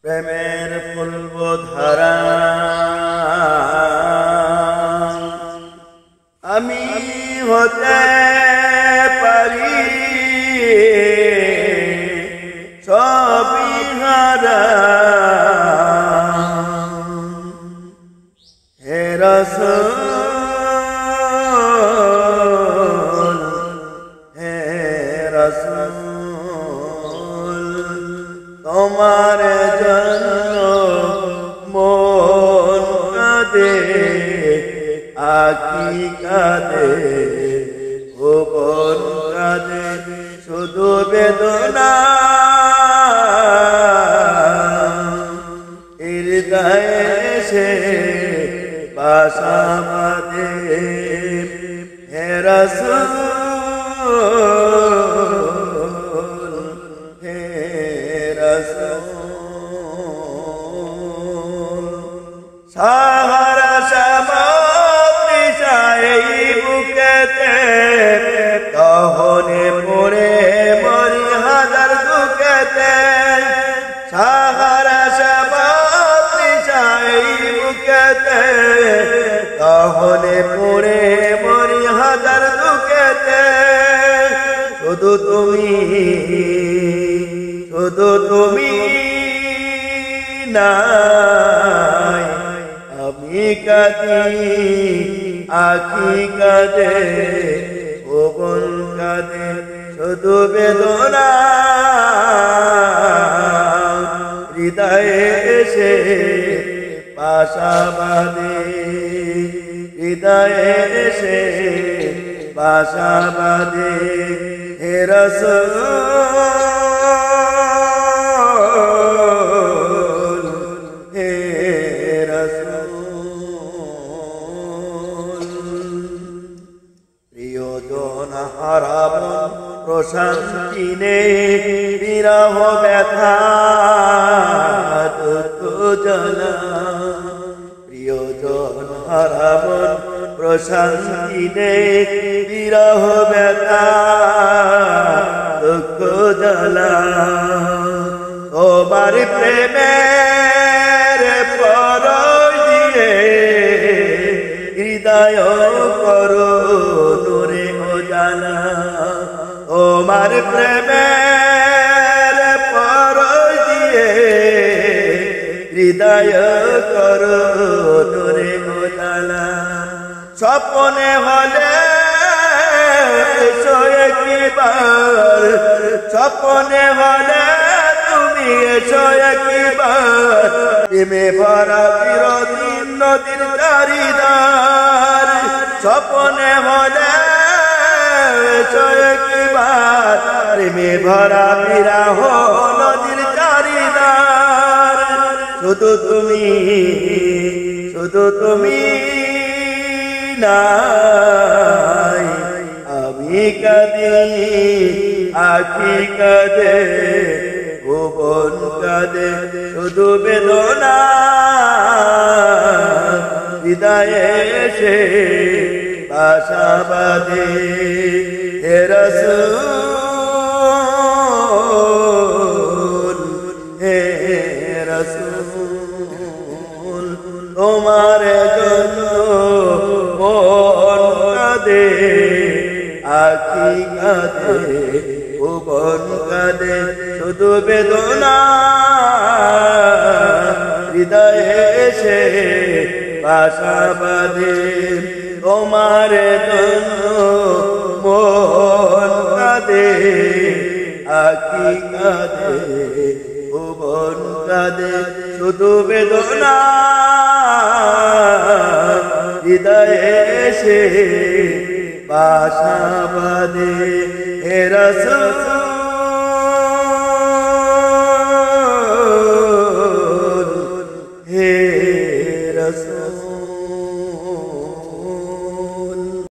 প্রেমের ফুলধারা আমি হতে পারি সবই হারা হে রাসূল হে রাসূল তোমার জন্য মন কাঁদে আখি কাঁদে ভুবন কাঁদে শুধু বেদনা হৃদয়ে এসে বাসা বাঁধে হে রাসূল হে রাসূল সাহারা সামগ্রী চাই বুকেতে দহনে পড়ে মরি হাজার দুঃখেতে সাহারা সামগ্রী চাই বুকেতে দহনে পড়ে মরি হাজার দুঃখেতে শুধু তুমি নাই আমি কাঁদি আখি কাঁদে ভুবন কাঁদে শুধু বেদনা হৃদয়ে এসে বাসা বাঁধে হৃদয়ে এসে বাসা বাঁধে হে রাসূল হে রাসূল প্রিয়জন হারামন প্রশান্তি নেই বিরহ ব্যথা দুঃখ জ্বালা প্রিয়জন হারামন প্রশান্তি নেই বিরহ ব্যথা দুঃখ জ্বালা তোমার প্রেমের পরশ দিয়ে হৃদয় করো নূরে উজালা তোমার প্রেমের পরশ দিয়ে হৃদয় করো নূরে উজালা স্বপ্নে হলে এসো একবার স্বপ্নে হলে তুমি এসো একবার প্রেমে ভরা চিরদিন নদীর চারিধার স্বপ্নে হলে এসো একবার প্রেমে ভরা বিরহ নদীর চারিধার শুধু তুমি নাই আমি কাঁদি আখি কাঁদে ভুবন কাঁদে শুধু বেদনা হৃদয়ে এসে বাসা বাঁধে হে রাসূল হে রাসূল তোমার জন্য মন কাঁদে আখি কাঁদে ভুবন কাঁদে শুধু বেদনা হৃদয়ে এসে বাসা বাঁধে তোমার জন্য মন কাঁদে আখি কাঁদে ভুবন কাঁদে শুধু বেদনা হৃদয়ে এসে বাসা বাঁধে হে রাসূল।